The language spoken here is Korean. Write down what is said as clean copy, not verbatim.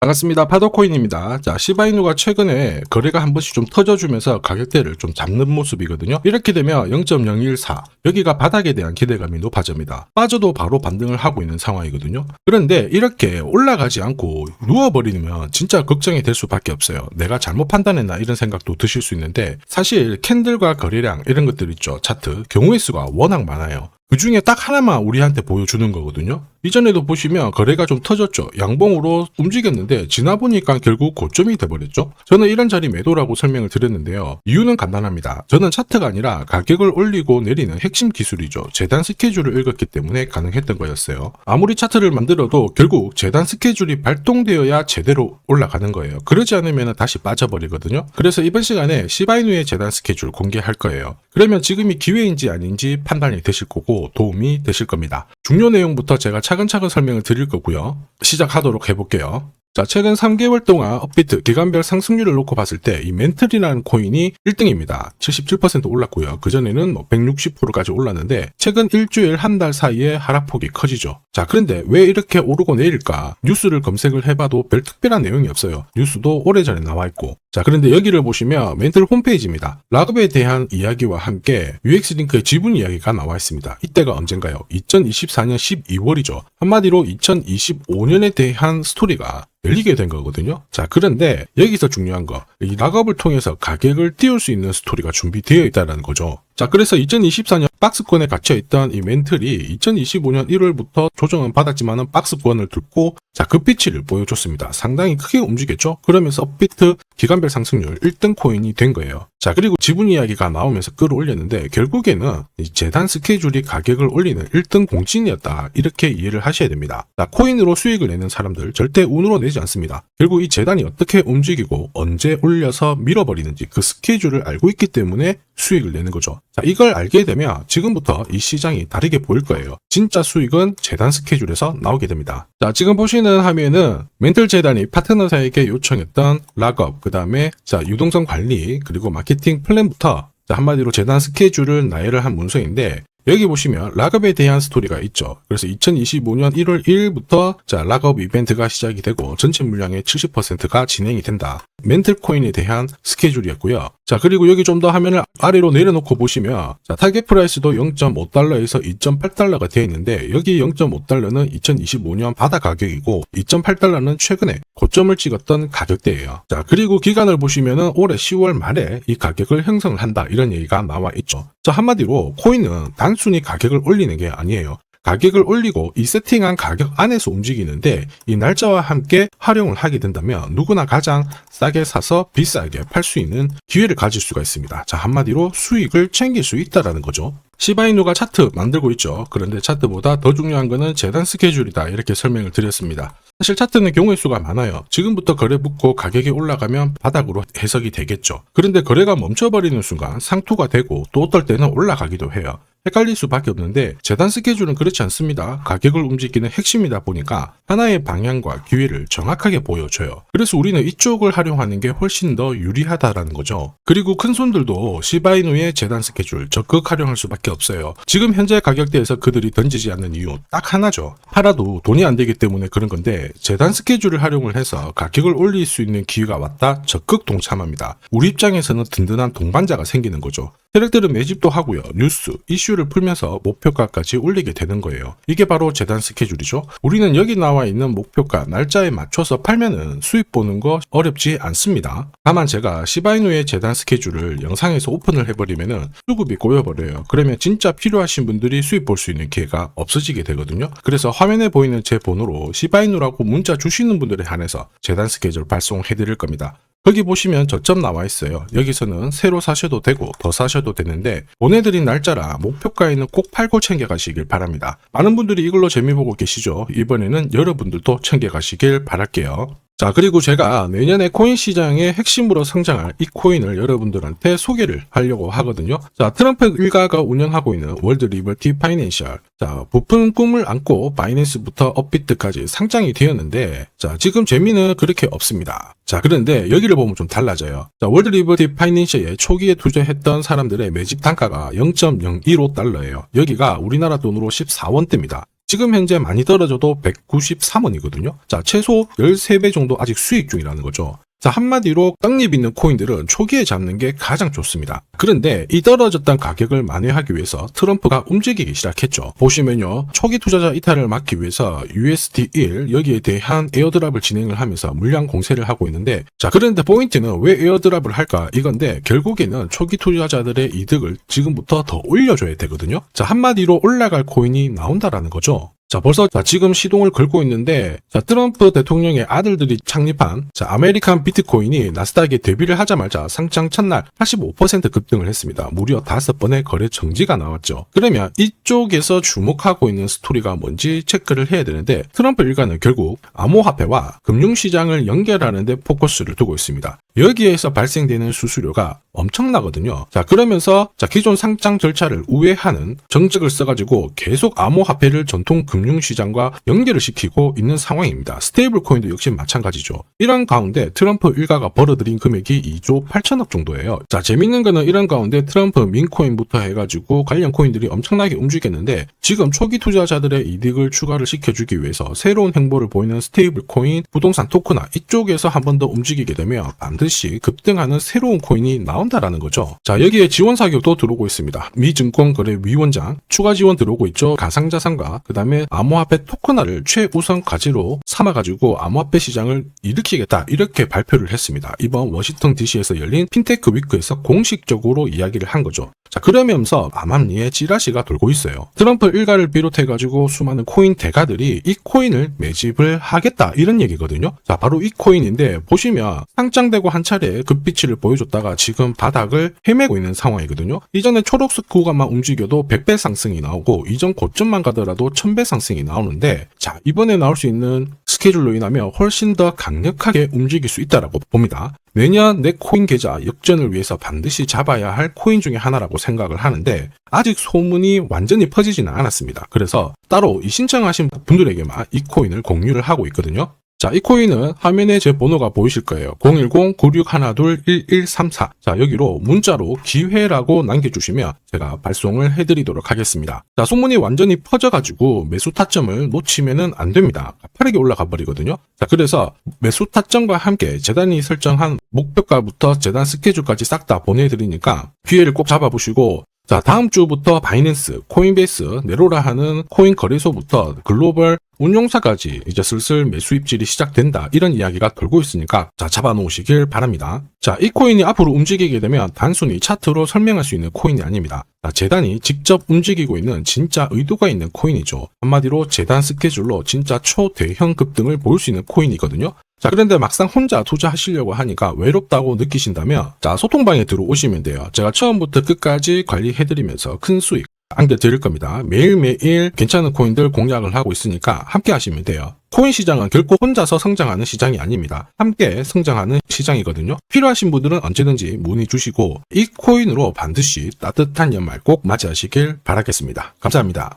반갑습니다. 파도코인입니다. 자, 시바이누가 최근에 거래가 한 번씩 좀 터져주면서 가격대를 좀 잡는 모습이거든요. 이렇게 되면 0.014 여기가 바닥에 대한 기대감이 높아집니다. 빠져도 바로 반등을 하고 있는 상황이거든요. 그런데 이렇게 올라가지 않고 누워버리면 진짜 걱정이 될 수밖에 없어요. 내가 잘못 판단했나 이런 생각도 드실 수 있는데, 사실 캔들과 거래량 이런 것들 있죠. 차트 경우의 수가 워낙 많아요. 그 중에 딱 하나만 우리한테 보여주는 거거든요. 이전에도 보시면 거래가 좀 터졌죠. 양봉으로 움직였는데 지나 보니까 결국 고점이 돼버렸죠. 저는 이런 자리 매도라고 설명을 드렸는데요. 이유는 간단합니다. 저는 차트가 아니라 가격을 올리고 내리는 핵심 기술이죠. 재단 스케줄을 읽었기 때문에 가능했던 거였어요. 아무리 차트를 만들어도 결국 재단 스케줄이 발동되어야 제대로 올라가는 거예요. 그러지 않으면 다시 빠져버리거든요. 그래서 이번 시간에 시바이누의 재단 스케줄 공개할 거예요. 그러면 지금이 기회인지 아닌지 판단이 되실 거고 도움이 되실 겁니다. 중요 내용부터 제가 차근차근 설명을 드릴 거고요. 시작하도록 해볼게요. 자, 최근 3개월 동안 업비트 기간별 상승률을 놓고 봤을 때 이 멘틀이라는 코인이 1등입니다. 77% 올랐고요. 그전에는 160%까지 올랐는데 최근 일주일 한 달 사이에 하락폭이 커지죠. 자, 그런데 왜 이렇게 오르고 내릴까? 뉴스를 검색을 해봐도 별 특별한 내용이 없어요. 뉴스도 오래전에 나와있고. 자, 그런데 여기를 보시면 멘틀 홈페이지입니다. 락업에 대한 이야기와 함께 UX링크의 지분 이야기가 나와 있습니다. 이때가 언젠가요? 2024년 12월이죠. 한마디로 2025년에 대한 스토리가 열리게 된 거거든요. 자, 그런데 여기서 중요한 거, 이 락업을 통해서 가격을 띄울 수 있는 스토리가 준비되어 있다는 거죠. 자, 그래서 2024년 박스권에 갇혀있던 이 멘틀이 2025년 1월부터 조정은 받았지만은 박스권을 뚫고 자, 급비치를 보여줬습니다. 상당히 크게 움직였죠. 그러면서 업비트 기간별 상승률 1등 코인이 된 거예요. 자, 그리고 지분 이야기가 나오면서 끌어올렸는데 결국에는 이 재단 스케줄이 가격을 올리는 1등 공신이었다. 이렇게 이해를 하셔야 됩니다. 자, 코인으로 수익을 내는 사람들 절대 운으로 내지 않습니다. 결국 이 재단이 어떻게 움직이고 언제 올려서 밀어버리는지 그 스케줄을 알고 있기 때문에 수익을 내는 거죠. 자, 이걸 알게 되면 지금부터 이 시장이 다르게 보일 거예요. 진짜 수익은 재단 스케줄에서 나오게 됩니다. 자, 지금 보시는 화면은 멘틀 재단이 파트너사에게 요청했던 락업, 그 다음에 자, 유동성 관리, 그리고 마케팅 플랜부터 자, 한마디로 재단 스케줄을 나열을 한 문서인데, 여기 보시면 락업에 대한 스토리가 있죠. 그래서 2025년 1월 1일부터 자, 락업 이벤트가 시작이 되고 전체 물량의 70%가 진행이 된다. 멘틀 코인에 대한 스케줄이었고요. 자, 그리고 여기 좀 더 화면을 아래로 내려놓고 보시면 자, 타겟 프라이스도 0.5달러에서 2.8달러가 되어 있는데, 여기 0.5달러는 2025년 바다 가격이고 2.8달러는 최근에 고점을 찍었던 가격대예요. 자, 그리고 기간을 보시면은 올해 10월 말에 이 가격을 형성을 한다. 이런 얘기가 나와 있죠. 자, 한마디로 코인은 단순히 가격을 올리는 게 아니에요. 가격을 올리고 이 세팅한 가격 안에서 움직이는데, 이 날짜와 함께 활용을 하게 된다면 누구나 가장 싸게 사서 비싸게 팔 수 있는 기회를 가질 수가 있습니다. 자, 한마디로 수익을 챙길 수 있다라는 거죠. 시바이누가 차트 만들고 있죠. 그런데 차트보다 더 중요한 거는 재단 스케줄이다. 이렇게 설명을 드렸습니다. 사실 차트는 경우의 수가 많아요. 지금부터 거래 붙고 가격이 올라가면 바닥으로 해석이 되겠죠. 그런데 거래가 멈춰버리는 순간 상투가 되고 또 어떨 때는 올라가기도 해요. 헷갈릴 수밖에 없는데 재단 스케줄은 그렇지 않습니다. 가격을 움직이는 핵심이다 보니까 하나의 방향과 기회를 정확하게 보여줘요. 그래서 우리는 이쪽을 활용하는 게 훨씬 더 유리하다라는 거죠. 그리고 큰 손들도 시바이누의 재단 스케줄 적극 활용할 수밖에 없어요. 지금 현재 가격대에서 그들이 던지지 않는 이유 딱 하나죠. 팔아도 돈이 안 되기 때문에 그런 건데, 재단 스케줄을 활용을 해서 가격을 올릴 수 있는 기회가 왔다 적극 동참합니다. 우리 입장에서는 든든한 동반자가 생기는 거죠. 세력들은 매집도 하고요. 뉴스, 이슈를 풀면서 목표가까지 올리게 되는 거예요. 이게 바로 재단 스케줄이죠. 우리는 여기 나와 있는 목표가 날짜에 맞춰서 팔면은 수익 보는 거 어렵지 않습니다. 다만 제가 시바이누의 재단 스케줄을 영상에서 오픈을 해버리면은 수급이 꼬여버려요. 그러면 진짜 필요하신 분들이 수익 볼 수 있는 기회가 없어지게 되거든요. 그래서 화면에 보이는 제 번호로 시바이누라고 문자 주시는 분들에 한해서 재단 스케줄 발송해 드릴 겁니다. 거기 보시면 저점 나와 있어요. 여기서는 새로 사셔도 되고 더 사셔도 되는데, 보내드린 날짜랑 목표가에는 꼭 팔고 챙겨가시길 바랍니다. 많은 분들이 이걸로 재미보고 계시죠. 이번에는 여러분들도 챙겨가시길 바랄게요. 자, 그리고 제가 내년에 코인 시장의 핵심으로 성장할 이 코인을 여러분들한테 소개를 하려고 하거든요. 자, 트럼프 일가가 운영하고 있는 월드 리버티 파이낸셜. 자, 부푼 꿈을 안고 바이낸스부터 업비트까지 상장이 되었는데, 자, 지금 재미는 그렇게 없습니다. 자, 그런데 여기를 보면 좀 달라져요. 자, 월드 리버티 파이낸셜에 초기에 투자했던 사람들의 매집 단가가 0.015달러예요. 여기가 우리나라 돈으로 14원대입니다. 지금 현재 많이 떨어져도 193원이거든요. 자, 최소 13배 정도 아직 수익 중이라는 거죠. 자, 한마디로 떡잎 있는 코인들은 초기에 잡는 게 가장 좋습니다. 그런데 이 떨어졌던 가격을 만회하기 위해서 트럼프가 움직이기 시작했죠. 보시면요, 초기 투자자 이탈을 막기 위해서 USD1 여기에 대한 에어드랍을 진행을 하면서 물량 공세를 하고 있는데, 자, 그런데 포인트는 왜 에어드랍을 할까 이건데, 결국에는 초기 투자자들의 이득을 지금부터 더 올려줘야 되거든요. 자, 한마디로 올라갈 코인이 나온다라는 거죠. 자, 벌써 지금 시동을 걸고 있는데, 자, 트럼프 대통령의 아들들이 창립한 아메리칸 비트코인이 나스닥에 데뷔를 하자마자 상장 첫날 85% 급등을 했습니다. 무려 5번의 거래 정지가 나왔죠. 그러면 이쪽에서 주목하고 있는 스토리가 뭔지 체크를 해야 되는데, 트럼프 일가는 결국 암호화폐와 금융시장을 연결하는 데 포커스를 두고 있습니다. 여기에서 발생되는 수수료가 엄청나거든요. 자, 그러면서 기존 상장 절차를 우회하는 정책을 써가지고 계속 암호화폐를 전통 금융시장과 연결을 시키고 있는 상황입니다. 스테이블 코인도 역시 마찬가지죠. 이런 가운데 트럼프 일가가 벌어들인 금액이 2조 8천억 정도예요. 자, 재밌는 거는 이런 가운데 트럼프 민코인부터 해가지고 관련 코인들이 엄청나게 움직였는데, 지금 초기 투자자들의 이득을 추가를 시켜주기 위해서 새로운 행보를 보이는 스테이블 코인, 부동산 토크나 이쪽에서 한 번 더 움직이게 되면 반드시 급등하는 새로운 코인이 나온다라는 거죠. 자, 여기에 지원 사격도 들어오고 있습니다. 미 증권거래위원장 추가 지원 들어오고 있죠. 가상자산과 그 다음에 암호화폐 토큰화를 최우선 과제로 삼아가지고 암호화폐 시장을 일으키겠다, 이렇게 발표를 했습니다. 이번 워싱턴 DC에서 열린 핀테크 위크에서 공식적으로 이야기를 한 거죠. 자, 그러면서 암암리에 찌라시가 돌고 있어요. 트럼프 일가를 비롯해가지고 수많은 코인 대가들이 이 코인을 매집을 하겠다, 이런 얘기거든요. 자, 바로 이 코인인데, 보시면 상장되고 한 차례 급비치를 보여줬다가 지금 바닥을 헤매고 있는 상황이거든요. 이전에 초록색 구간만 움직여도 100배 상승이 나오고, 이전 고점만 가더라도 1000배 상승이 나오는데, 자, 이번에 나올 수 있는 스케줄로 인하면 훨씬 더 강력하게 움직일 수 있다라고 봅니다. 내년 내 코인 계좌 역전을 위해서 반드시 잡아야 할 코인 중에 하나라고 생각을 하는데, 아직 소문이 완전히 퍼지지는 않았습니다. 그래서 따로 이 신청하신 분들에게만 이 코인을 공유를 하고 있거든요. 자, 이 코인은 화면에 제 번호가 보이실 거예요. 010-9612-1134. 자, 여기로 문자로 기회라고 남겨주시면 제가 발송을 해드리도록 하겠습니다. 자, 소문이 완전히 퍼져가지고 매수 타점을 놓치면은 안 됩니다. 빠르게 올라가 버리거든요. 자, 그래서 매수 타점과 함께 재단이 설정한 목표가부터 재단 스케줄까지 싹 다 보내드리니까 기회를 꼭 잡아보시고, 자, 다음 주부터 바이낸스, 코인베이스, 네로라 하는 코인 거래소부터 글로벌 운용사까지 이제 슬슬 매수 입질이 시작된다, 이런 이야기가 돌고 있으니까 자, 잡아놓으시길 바랍니다. 자, 이 코인이 앞으로 움직이게 되면 단순히 차트로 설명할 수 있는 코인이 아닙니다. 자, 재단이 직접 움직이고 있는 진짜 의도가 있는 코인이죠. 한마디로 재단 스케줄로 진짜 초대형 급등을 보일 수 있는 코인이거든요. 자, 그런데 막상 혼자 투자하시려고 하니까 외롭다고 느끼신다면, 자, 소통방에 들어오시면 돼요. 제가 처음부터 끝까지 관리해드리면서 큰 수익 안겨드릴 겁니다. 매일매일 괜찮은 코인들 공략을 하고 있으니까 함께 하시면 돼요. 코인 시장은 결코 혼자서 성장하는 시장이 아닙니다. 함께 성장하는 시장이거든요. 필요하신 분들은 언제든지 문의 주시고, 이 코인으로 반드시 따뜻한 연말 꼭 맞이하시길 바라겠습니다. 감사합니다.